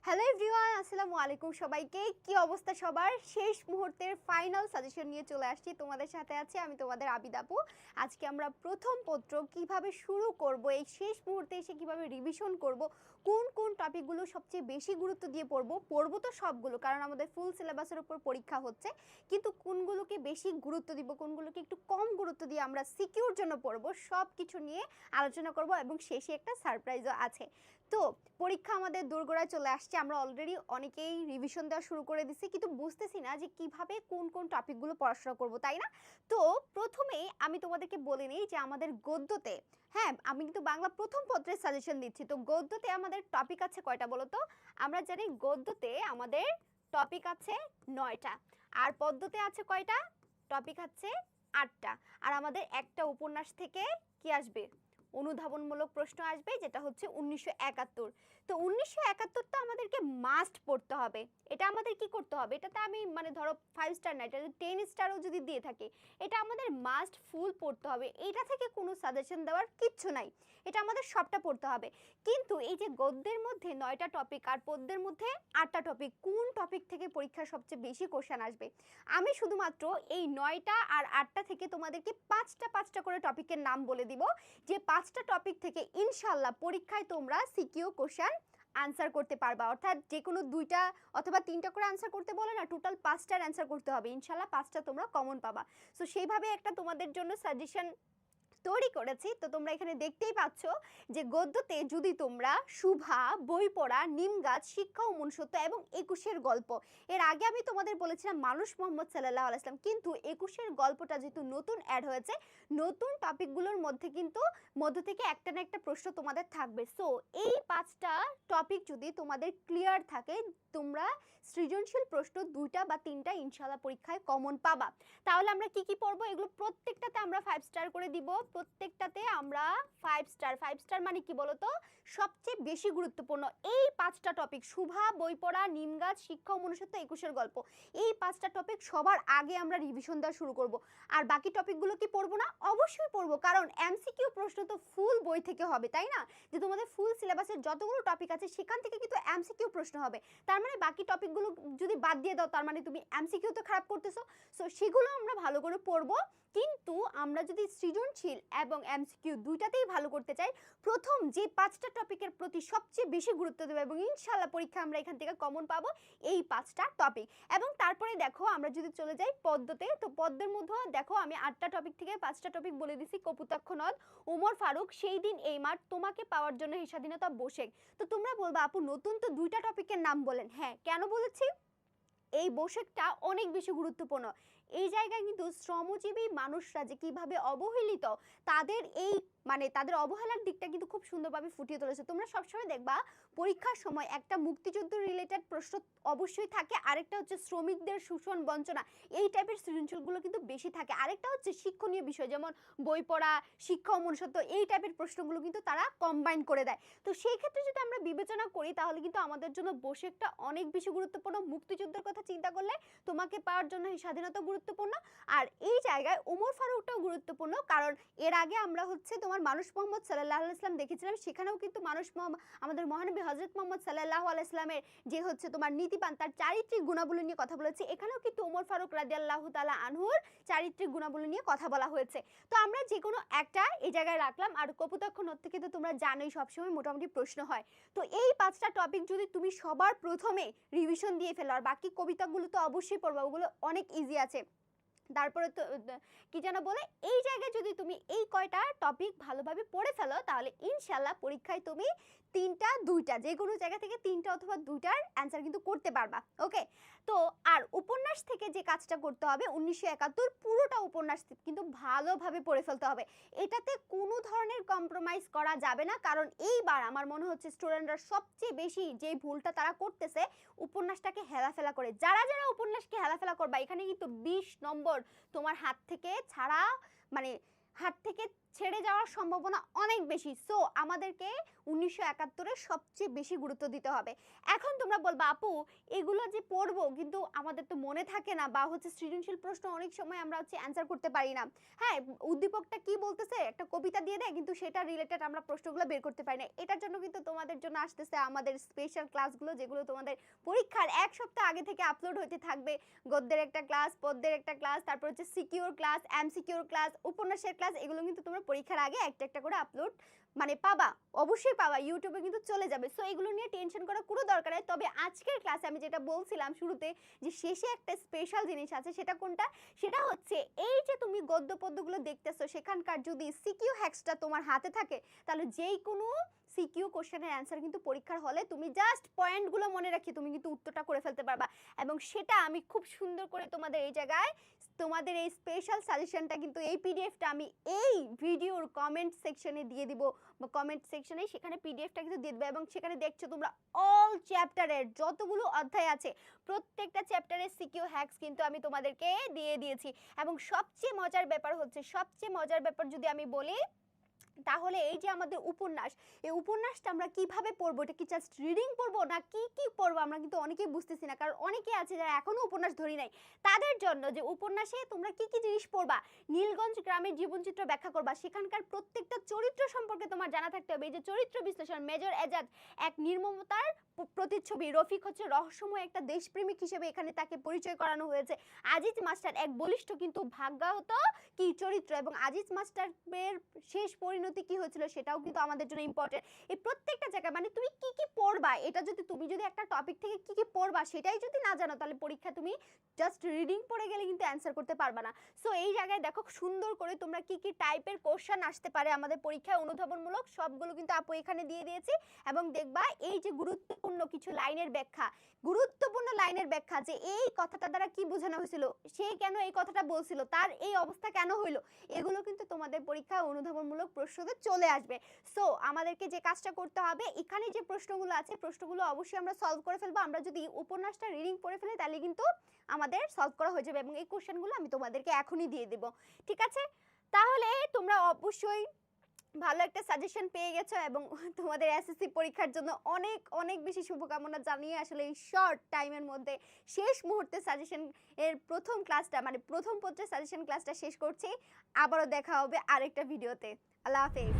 Hello everyone, আসসালামু আলাইকুম সবাইকে। কি অবস্থা সবার? শেষ মুহূর্তের ফাইনাল সাজেশন নিয়ে চলে আসছি, তোমাদের সাথে আছি আমি তোমাদের আবিদ আপু। আজকে আমরা প্রথম পত্র কিভাবে শুরু করব, এই শেষ মুহূর্তে এসে কিভাবে রিভিশন করব, কোন কোন টপিকগুলো সবচেয়ে বেশি গুরুত্ব দিয়ে পড়বো তো সবগুলো, কারণ আমাদের ফুল সিলেবাসের উপর পরীক্ষা হচ্ছে, কিন্তু কোনগুলোকে বেশি গুরুত্ব দিব, কোনগুলোকে একটু কম গুরুত্ব দিয়ে আমরা সিকিউর জন্য পড়বো, সব কিছু নিয়ে আলোচনা করব এবং শেষে একটা সারপ্রাইজও আছে। তো পরীক্ষা আমাদের দোরগোড়ায় চলে আসছে, আমরা অলরেডি অনেকেই রিভিশন দেওয়া শুরু করে দিচ্ছি, কিন্তু বুঝতেছি না যে কিভাবে কোন কোন টপিকগুলো পড়াশোনা করব, তাই না? তো প্রথমেই আমি তোমাদেরকে বলে নিই যে আমাদের গদ্যতে, হ্যাঁ আমি কিন্তু বাংলা প্রথম পত্রের সাজেশন দিচ্ছি, তো গদ্যতে আমাদের টপিক আছে কয়টা বলো তো? আমরা জানি গদ্যতে আমাদের টপিক আছে 9টা, আর পদ্যতে আছে কয়টা? টপিক আছে 8টা। আর আমাদের একটা উপন্যাস থেকে কি আসবে? অনুধাবনমূলক প্রশ্ন আসবে, যেটা হচ্ছে 1971। তো 1971 তো আমাদেরকে মাস্ট পড়তে হবে। এটা আমাদের কি করতে হবে? এটাতে আমি মানে ধরো 5 স্টার না, এটা 10 স্টারও যদি দিয়ে থাকে, এটা আমাদের মাস্ট ফুল পড়তে হবে। এটা থেকে কোনো সাজেশন দেওয়ার কিচ্ছু নাই, এটা আমাদের সবটা পড়তে হবে। কিন্তু এই যে গদ্যের মধ্যে 9টা টপিক আর পদ্যের মধ্যে 8টা টপিক, কোন টপিক থেকে পরীক্ষার সবচেয়ে বেশি কোশ্চেন আসবে? আমি শুধুমাত্র এই 9টা আর 8টা থেকে তোমাদেরকে 5টা করে টপিকের নাম বলে দিব, যে 5টা টপিক থেকে ইনশাল্লাহ পরীক্ষায় তোমরা সিকিউ কোশ্চেন আনসার করতে পারবা। অর্থাৎ যে কোনো 2টা অথবা 3টা করে আনসার করতে বলে না, টোটাল 5টার আনসার করতে হবে, ইনশাল্লাহ 5টা তোমরা কমন পাবা। সো সেইভাবে একটা তোমাদের জন্য সাজেশন তৈরি করেছি। তো তোমরা এখানে দেখতেই পাচ্ছ যে গদ্যতে যদি তোমরা শুভা, বই পড়া, নিম গাছ, শিক্ষা ও মনুষ্যত্ব এবং 21-এর গল্প, এর আগে আমি তোমাদের বলেছিলাম মানুষ মোহাম্মদ সাল্লাল্লাহু আলাইহি ওয়াসাল্লাম, কিন্তু 21-এর গল্পটা যেহেতু নতুন অ্যাড হয়েছে, নতুন টপিকগুলোর মধ্যে কিন্তু মধ্য থেকে একটা না একটা প্রশ্ন তোমাদের থাকবে। সো এই 5টা টপিক যদি তোমাদের ক্লিয়ার থাকে, তোমরা সৃজনশীল প্রশ্ন 2টা বা 3টা ইনশাআল্লাহ পরীক্ষায় কমন পাবা। তাহলে আমরা কি কি পড়বো? এগুলো প্রত্যেকটাতে আমরা 5 স্টার করে দিব, প্রত্যেকটাতে আমরা 5 স্টার। 5 স্টার মানে কি বলতো? সবচেয়ে বেশি গুরুত্বপূর্ণ এই 5টা টপিক, শুভা, বই পড়া, নিম গাছ, শিক্ষা ও মনুষ্যত্ব, 21-এর গল্প, এই 5টা টপিক সবার আগে আমরা রিভিশন দেওয়া শুরু করব। আর বাকি টপিকগুলো কি পড়বো না? অবশ্যই পড়বো, কারণ এমসিকিউ প্রশ্ন তো ফুল বই থেকে হবে, তাই না? যে তোমাদের ফুল সিলেবাসের যতগুলো টপিক আছে সেখান থেকে কিন্তু এমসিকিউ প্রশ্ন হবে, তার মানে বাকি টপিকগুলো যদি বাদ দিয়ে দাও, তার মানে তুমি এমসিকিউ তো খারাপ করতেছো। সো সেগুলো আমরা ভালো করে পড়বো, কিন্তু আমরা যদি সৃজনশীল এবং এমসিকিউ দুইটাতেই ভালো করতে চাই, প্রথম যে 5টা টপিকের প্রতি সবচেয়ে বেশি গুরুত্ব দেবো এবং ইনশাআল্লাহ পরীক্ষা আমরা এখান থেকে কমন পাবো এই 5টা টপিক। এবং তারপরে দেখো আমরা যদি চলে যাই পদ্যতে, তো পদ্যের মধ্যে দেখো আমি 8টা টপিক থেকে 5টা টপিক বলে দিছি। কপোতাক্ষ নদ, ওমর ফারুক, সেই দিন এই মাঠ, তোমাকে পাওয়ার জন্য এই স্বাধীনতা, বসেক। তো তোমরা বলবা আপু নতুন তো 2টা টপিকের নাম বলেন। হ্যাঁ, কেন বলেছি? এই বসেকটা অনেক বেশি গুরুত্বপূর্ণ। এই জায়গায় কিন্তু শ্রমজীবী মানুষরা যে কিভাবে অবহেলিত, তাদের এই মানে তাদের অবহেলার দিকটা কিন্তু খুব সুন্দরভাবে ফুটিয়ে তুলেছে। তোমরা সবসময় দেখবা পরীক্ষার সময় একটা মুক্তিযুদ্ধ রিলেটেড প্রশ্ন অবশ্যই থাকে, আরেকটা হচ্ছে শ্রমিকদের শোষণ বঞ্চনা, এই টাইপের সৃজনশীলগুলো কিন্তু বেশি থাকে, আরেকটা হচ্ছে শিক্ষণীয় বিষয় যেমন বই পড়া, শিক্ষা ও মনুষ্যত্ব, এই টাইপের প্রশ্নগুলো কিন্তু তারা কম্বাইন করে দেয়। তো সেই ক্ষেত্রে যদি আমরা বিবেচনা করি, তাহলে কিন্তু আমাদের জন্য বসেকটা অনেক বেশি গুরুত্বপূর্ণ। মুক্তিযুদ্ধের কথা চিন্তা করলে তোমাকে পাওয়ার জন্য এই স্বাধীনতা গুরুত্বপূর্ণ, আর এই জায়গায় ওমর ফারুকটাও গুরুত্বপূর্ণ, কারণ এর আগে আমরা হচ্ছে তোমার মানুষ মোহাম্মদ সাল্লাল্লাহু আলাইহি ওয়াসাল্লাম দেখেছিলাম, সেখানেও কিন্তু আমাদের মহানবী হযরত মুহাম্মদ সাল্লাল্লাহু আলাইহি ওয়াসাল্লামের যে হচ্ছে তোমার নীতিবান, তার চারিত্রিক গুণাবলী নিয়ে কথা বলেছে। এখানেও কিন্তু ওমর ফারুক রাদিয়াল্লাহু তাআলা আনহুর চারিত্রিক গুণাবলী নিয়ে কথা বলা হয়েছে। তো আমরা যে কোনো একটা এই জায়গায় রাখলাম। আর কপোতাক্ষ নদ থেকে তো তোমরা জানোই সবসময় মোটামুটি প্রশ্ন হয়। তো এই 5টা টপিক যদি তুমি সবার প্রথমে রিভিশন দিয়ে ফেলো, আর বাকি কবিতাগুলো তো অবশ্যই পড়বা, ওগুলো অনেক ইজি আছে। তারপরে তো কি যেন বলে, এই জায়গায় যদি তুমি এই কয়টা টপিক ভালোভাবে পড়ে ফেলো, তাহলে ইনশাল্লাহ পরীক্ষায় তুমি 3টা 2টা যে কোনো জায়গা থেকে 3টা অথবা 2টার অ্যান্সার কিন্তু করতে পারবা। ওকে, তো আর উপন্যাস থেকে যে কাজটা করতে হবে, 1971 পুরোটা উপন্যাস কিন্তু ভালোভাবে পড়ে ফেলতে হবে। এটাতে কোনো ধরনের কম্প্রোমাইজ করা যাবে না, কারণ এইবার আমার মনে হচ্ছে স্টুডেন্টরা সবচেয়ে বেশি যে ভুলটা তারা করতেছে, উপন্যাসটাকে হেলাফেলা করে। যারা যারা উপন্যাসকে হেলাফেলা করবা, এখানে কিন্তু 20 নম্বর তোমার হাত থেকে ছেড়ে যাওয়ার সম্ভাবনা অনেক বেশি। সো আমাদেরকে 1971-এর সবচেয়ে বেশি গুরুত্ব দিতে হবে। এখন তোমরা বলবা আপু এগুলো যে পড়বো কিন্তু আমাদের তো মনে থাকে না, বা হচ্ছে সৃজনশীল প্রশ্ন অনেক সময় আমরা হচ্ছে অ্যান্সার করতে পারি না। হ্যাঁ, উদ্দীপকটা কি বলতেছে একটা কবিতা দিয়ে দেয় কিন্তু সেটা রিলেটেড আমরা প্রশ্নগুলো বের করতে পারি না। এটার জন্য কিন্তু তোমাদের জন্য আসতেছে আমাদের স্পেশাল ক্লাসগুলো, যেগুলো তোমাদের পরীক্ষার 1 সপ্তাহ আগে থেকে আপলোড হতে থাকবে। গদ্যের একটা ক্লাস, পদ্যের একটা ক্লাস, তারপর হচ্ছে সিকিউর ক্লাস, এমসিকিউর ক্লাস, উপন্যাসের ক্লাস, এগুলো কিন্তু তোমরা পরীক্ষার আগে একটা একটা করে আপলোড মানে পাবা, অবশ্যই পাবা, ইউটিউবে কিন্তু চলে যাবে। সো এগুলো নিয়ে টেনশন করার কোনো দরকার নেই। তবে আজকের ক্লাসে আমি যেটা বলছিলাম শুরুতে, যে শেষে একটা স্পেশাল জিনিস আছে, সেটা কোনটা? সেটা হচ্ছে এই যে তুমি গদ্য পদ্যগুলো দেখতেছো, সেখানকার যদি সিকিউ হ্যাক্সটা তোমার হাতে থাকে, তাহলে যেই কোনো সিকিউ কোশ্চেনের অ্যান্সার কিন্তু পরীক্ষার হলে তুমি জাস্ট পয়েন্টগুলো মনে রাখি তুমি কিন্তু উত্তরটা করে ফেলতে পারবা। এবং সেটা আমি খুব সুন্দর করে তোমাদের এই জায়গায় তোমাদের এই স্পেশাল সাজেশনটা কিন্তু এই পিডিএফটা আমি এই ভিডিওর কমেন্ট সেকশনে দিয়ে দিব, বা কমেন্ট সেকশনে সেখানে পিডিএফটা কিন্তু দিয়ে দেবে। এবং সেখানে দেখছো তোমরা অল চ্যাপ্টারের যতগুলো অধ্যায় আছে প্রত্যেকটা চ্যাপ্টারের সিকিউ হ্যাক্স কিন্তু আমি তোমাদেরকে দিয়ে দিয়েছি। এবং সবচেয়ে মজার ব্যাপার হচ্ছে, সবচেয়ে মজার ব্যাপার যদি আমি বলি, তাহলে এই যে আমাদের উপন্যাস, এই উপন্যাসটা আমরা কিভাবে পড়বো? এটা কি জাস্ট রিডিং পড়বো না কি কি পড়বো আমরা কিন্তু অনেকেই বুঝতেছি না। কারণ অনেকে আছে যারা এখনো উপন্যাস ধরি নাই, তাদের জন্য যে উপন্যাসে তোমরা কি কি জিনিস পড়বা, নীলগঞ্জ গ্রামের জীবনচিত্র ব্যাখ্যা করবা, সেখানকার প্রত্যেকটা চরিত্র সম্পর্কে তোমার জানা থাকতে হবে। এই যে চরিত্র বিশ্লেষণ, মেজর এজাজ এক নির্মমতার প্রতিচ্ছবি, রফিক হচ্ছে রহস্যময় একটা দেশপ্রেমিক হিসেবে এখানে তাকে পরিচয় করানো হয়েছে, আজিজ মাস্টার এক বলিষ্ঠ কিন্তু ভাগ্যাহত কি চরিত্র, এবং আজিজ মাস্টারের শেষ পরিণতি কি হয়েছিল সেটাও কিন্তু আমাদের জন্য ইম্পর্টেন্ট। এই প্রত্যেকটা জায়গায় মানে তুমি কি কি পড়বা, এটা যদি তুমি যদি একটা টপিক থেকে কি কি পড়বা সেটাই যদি না জানো, তাহলে পরীক্ষা তুমি জাস্ট রিডিং পড়ে গেলে কিন্তু অ্যান্সার করতে পারবা না। সো এই জায়গায় দেখো সুন্দর করে তোমরা কি কি টাইপের কোশ্চেন আসতে পারে আমাদের পরীক্ষায় অনুধাবনমূলক, সবগুলো কিন্তু আপু এখানে দিয়ে দিয়েছি। এবং দেখবা এই যে গুরুত্বপূর্ণ কিছু লাইনের ব্যাখ্যা, গুরুত্বপূর্ণ লাইনের ব্যাখ্যা, যে এই কথাটা দ্বারা কি বোঝানো হয়েছিল, সে কেন এই কথাটা বলছিল, তার এই অবস্থা কেন হইলো, এগুলো কিন্তু তোমাদের পরীক্ষায় অনুধাবনমূলক প্রশ্নতে চলে আসবে। সো আমাদেরকে যে কাজটা করতে হবে, এখানে যে প্রশ্নগুলো আছে প্রশ্নগুলো অবশ্যই আমরা সলভ করে ফেলবো। আমরা যদি উপন্যাসটা রিডিং পড়ে ফেলি তাহলে কিন্তু আমাদের সলভ করা হয়ে যাবে, এবং এই কোশ্চেনগুলো আমি তোমাদেরকে এখনই দিয়ে দেব, ঠিক আছে? তাহলে তোমরা অবশ্যই ভালো একটা সাজেশন পেয়ে গেছো, এবং তোমাদের এসএসসি পরীক্ষার জন্য অনেক অনেক বেশি শুভকামনা জানিয়ে আসলে এই শর্ট টাইমের মধ্যে শেষ মুহূর্তে সাজেশন এর প্রথম ক্লাসটা মানে প্রথম পত্রের সাজেশন ক্লাসটা শেষ করছি। আবারও দেখা হবে আরেকটা ভিডিওতে। আল্লাহ হাফেজ।